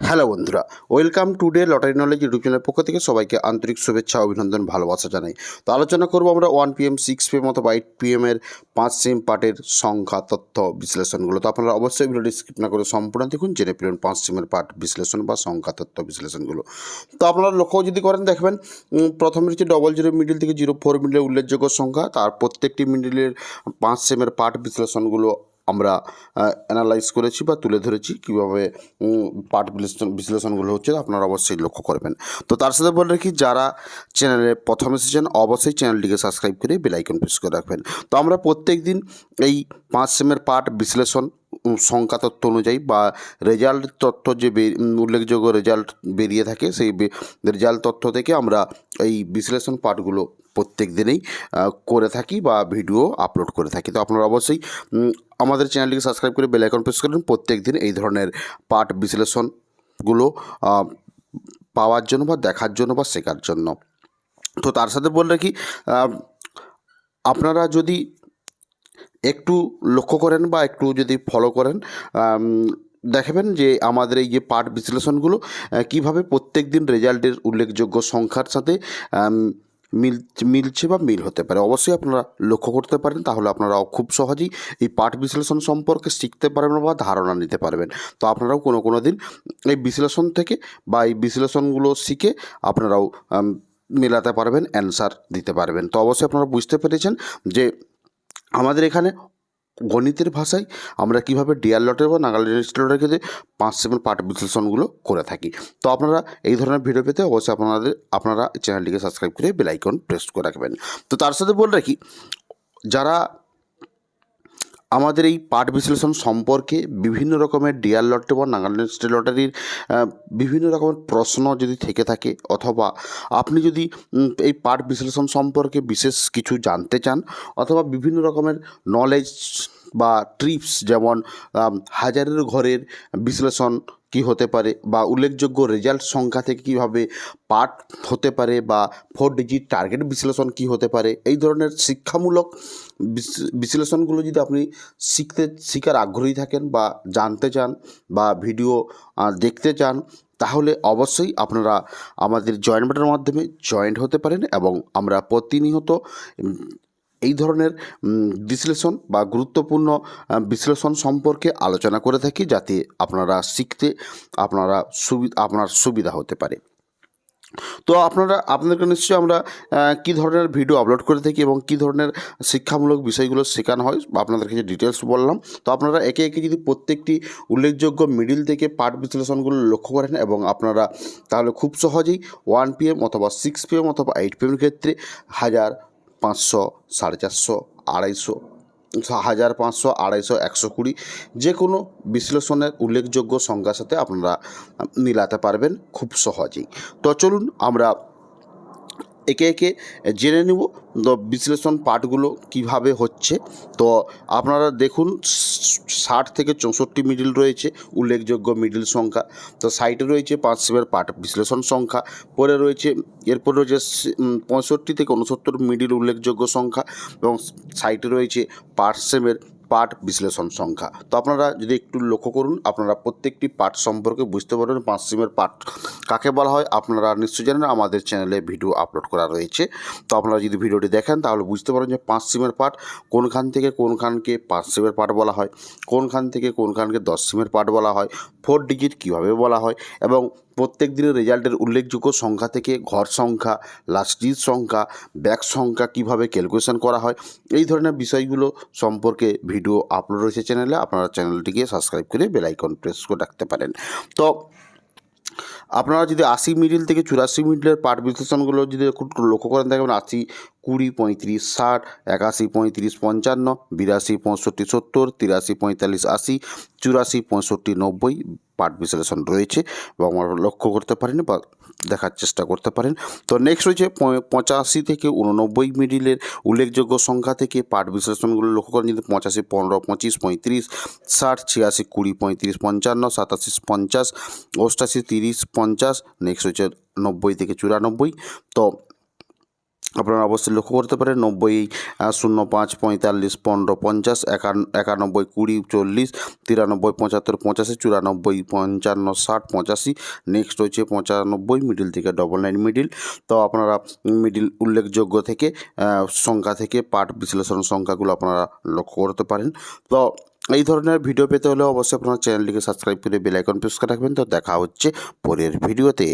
Hello বন্ধুরা, welcome today lottery knowledge YouTube চ্যানেলের পক্ষ থেকে সবাইকে আন্তরিক শুভেচ্ছা অভিনন্দন ভালোবাসা জানাই। তো আলোচনা করব আমরা 1 PM 6 PM অথবা 8 PM এর 5 সিম পার্টের সংখ্যা তথ্য বিশ্লেষণগুলো। তো আপনারা অবশ্যই ভিডিওটি স্কিপ না করে সম্পূর্ণ দেখুন, জেনে পেলেন 5 সিমের পার্ট বিশ্লেষণ বা সংখ্যা তথ্য বিশ্লেষণগুলো। তো আপনারা লক্ষ্য যদি করেন দেখবেন, প্রথমে হচ্ছে 00 মিডিল থেকে 04 মিডিলের উল্লেখযোগ্য সংখ্যা, তার প্রত্যেকটি মিডিলের 5 সিমের পার্ট বিশ্লেষণগুলো আমরা অ্যানালাইজ করেছি বা তুলে ধরেছি কীভাবে পার্ট বিশ্লেষণগুলো হচ্ছে, আপনারা অবশ্যই লক্ষ্য করবেন। তো তার সাথে বলে রাখি, যারা চ্যানেলে প্রথম এসেছেন অবশ্যই চ্যানেলটিকে সাবস্ক্রাইব করে বেল আইকন প্রেস করে রাখবেন। তো আমরা প্রত্যেক দিন এই 5 সেমের পার্ট বিশ্লেষণ সংখ্যা তথ্য অনুযায়ী বা রেজাল্ট তথ্য যে উল্লেখযোগ্য রেজাল্ট বেরিয়ে থাকে, সেই রেজাল্ট তথ্য থেকে আমরা এই বিশ্লেষণ পার্টগুলো প্রত্যেক দিনেই করে থাকি বা ভিডিও আপলোড করে থাকি। তো আপনারা অবশ্যই আমাদের চ্যানেলটিকে সাবস্ক্রাইব করে বেল আইকন প্রেস করুন প্রত্যেক দিন এই ধরনের পার্ট বিশ্লেষণগুলো পাওয়ার জন্য বা দেখার জন্য বা শেখার জন্য। তো তার সাথে বলে রাখি, আপনারা যদি একটু লক্ষ্য করেন বা একটু যদি ফলো করেন, দেখবেন যে আমাদের এই যে পার্ট বিশ্লেষণগুলো কীভাবে প্রত্যেক দিন রেজাল্টের উল্লেখযোগ্য সংখ্যার সাথে মিলছে বা মিল হতে পারে। অবশ্যই আপনারা লক্ষ্য করতে পারেন, তাহলে আপনারাও খুব সহজেই এই পাঠ বিশ্লেষণ সম্পর্কে শিখতে পারবেন বা ধারণা নিতে পারবেন। তো আপনারাও কোনো দিন এই বিশ্লেষণ থেকে বা এই বিশ্লেষণগুলো শিখে আপনারাও মেলাতে পারবেন, অ্যান্সার দিতে পারবেন। তো অবশ্যই আপনারা বুঝতে পেরেছেন যে আমাদের এখানে গণিতের ভাষায় আমরা কীভাবে ডিআর লটের বা নাগাল্যান্ড লটের ক্ষেত্রে 5 সেমের পার্ট বিশ্লেষণগুলো করে থাকি। তো আপনারা এই ধরনের ভিডিও পেতে অবশ্যই আপনারা চ্যানেলটিকে সাবস্ক্রাইব করে বেল আইকন প্রেস করে রাখবেন। তো তার সাথে বলে রাখি, যারা আমাদের এই পার্ট বিশ্লেষণ সম্পর্কে বিভিন্ন রকমের ডিআর লটারি বা নাগাল্যান্ড স্টেট লটারির বিভিন্ন রকমের প্রশ্ন যদি থেকে থাকে, অথবা আপনি যদি এই পার্ট বিশ্লেষণ সম্পর্কে বিশেষ কিছু জানতে চান, অথবা বিভিন্ন রকমের নলেজ বা ট্রিপস, যেমন হাজারের ঘরের বিশ্লেষণ কী হতে পারে, বা উল্লেখযোগ্য রেজাল্ট সংখ্যা থেকে কীভাবে পার্ট হতে পারে, বা 4 ডিজিট টার্গেট বিশ্লেষণ কী হতে পারে, এই ধরনের শিক্ষামূলক বিশ্লেষণগুলো যদি আপনি শিখার আগ্রহী থাকেন বা জানতে চান বা ভিডিও দেখতে চান, তাহলে অবশ্যই আপনারা আমাদের জয়েন বাটনের মাধ্যমে জয়েন্ট হতে পারেন, এবং আমরা প্রতিনিয়ত এই ধরনের বিশ্লেষণ বা গুরুত্বপূর্ণ বিশ্লেষণ সম্পর্কে আলোচনা করে থাকি, যাতে আপনারা শিখতে আপনার সুবিধা হতে পারে। তো আপনাদেরকে নিশ্চয়ই আমরা কী ধরনের ভিডিও আপলোড করে থাকি এবং কী ধরনের শিক্ষামূলক বিষয়গুলো শেখানো হয় বা আপনাদেরকে যে ডিটেলস বললাম, তো আপনারা একে একে যদি প্রত্যেকটি উল্লেখযোগ্য মিডিল থেকে পার্ট বিশ্লেষণগুলো লক্ষ্য করেন, এবং আপনারা তাহলে খুব সহজেই 1 PM অথবা 6 PM অথবা 8 PM ক্ষেত্রে 1000, 500, 450, 250, 1000, 500, 250, 120 যে কোনো বিশ্লেষণের উল্লেখযোগ্য সংখ্যার সাথে আপনারা মিলাতে পারবেন খুব সহজেই। তো চলুন আমরা একে একে জেনে নেব বিশ্লেষণ পার্টগুলো কিভাবে হচ্ছে। তো আপনারা দেখুন, 60 থেকে 64 মিডিল রয়েছে উল্লেখযোগ্য মিডিল সংখ্যা। তো সাইডে রয়েছে 5 সেমের পার্ট বিশ্লেষণ সংখ্যা, পরে রয়েছে এরপর রয়েছে 65 থেকে 69 মিডিল উল্লেখযোগ্য সংখ্যা, এবং সাইডে রয়েছে 5 সেমের পার্ট বিশ্লেষণ সংখ্যা। তো আপনারা যদি একটু লক্ষ্য করুন, আপনারা প্রত্যেকটি পার্ট সম্পর্কে বুঝতে পারবেন 5 সিমের পার্ট কাকে বলা হয়। আপনারা নিশ্চয়ই জানেন আমাদের চ্যানেলে ভিডিও আপলোড করা রয়েছে। তো আপনারা যদি ভিডিওটি দেখেন তাহলে বুঝতে পারেন যে 5 সিমের পার্ট কোনখান থেকে কোনখানকে 5 সিমের পার্ট বলা হয়, কোনখান থেকে কোনখানকে 10 সিমের পার্ট বলা হয়, 4 ডিজিট কীভাবে বলা হয়, এবং প্রত্যেক দিনের রেজাল্টের উল্লেখযোগ্য সংখ্যা থেকে ঘর সংখ্যা, লাস্ট ডিজিট সংখ্যা, ব্যাক সংখ্যা কীভাবে ক্যালকুলেশন করা হয়, এই ধরনের বিষয়গুলো সম্পর্কে ভিডিও আপলোড রয়েছে চ্যানেলে। আপনারা চ্যানেলটিকে সাবস্ক্রাইব করে বেল আইকন প্রেস করে রাখতে পারেন। তো আপনারা যদি 80 মিডিল থেকে 84 মিডিলের পার্ট বিশ্লেষণগুলো যদি একটু লক্ষ্য করেন, দেখবেন 80, 20, 35, 60, 81, 35, 55, 82, 65, 70, 83, 45, 80, 84, 65, 90 পার্ট বিশ্লেষণ রয়েছে, এবং আমরা লক্ষ্য করতে পারেন বা দেখার চেষ্টা করতে পারেন। তো নেক্সট রয়েছে 85 থেকে 89 মিডিলের উল্লেখযোগ্য সংখ্যা থেকে পার্ট বিশ্লেষণগুলো লক্ষ্য করেন, যদি 85, 15, 25, 35, 60, 86, 20, 35, 55, 87, 50, 88, 30, 50। নেক্সট হচ্ছে 90 থেকে 94। তো আপনারা অবশ্যই লক্ষ্য করতে পারেন 90 05 45 15 50 91 20 40 93 75 40 94 55 60 85 নেক্সট রয়েছে 95 মিডিল থেকে 99 মিডিল। তো আপনারা মিডিল উল্লেখযোগ্য থেকে সংখ্যা থেকে পাঠ বিশ্লেষণ সংখ্যাগুলো আপনারা লক্ষ্য করতে পারেন। তো এই ধরনের ভিডিও পেতে হলে অবশ্যই আপনারা চ্যানেলটিকে সাবস্ক্রাইব করে বেল আইকন প্রেস করে রাখবেন। তো দেখা হচ্ছে পরের ভিডিওতে।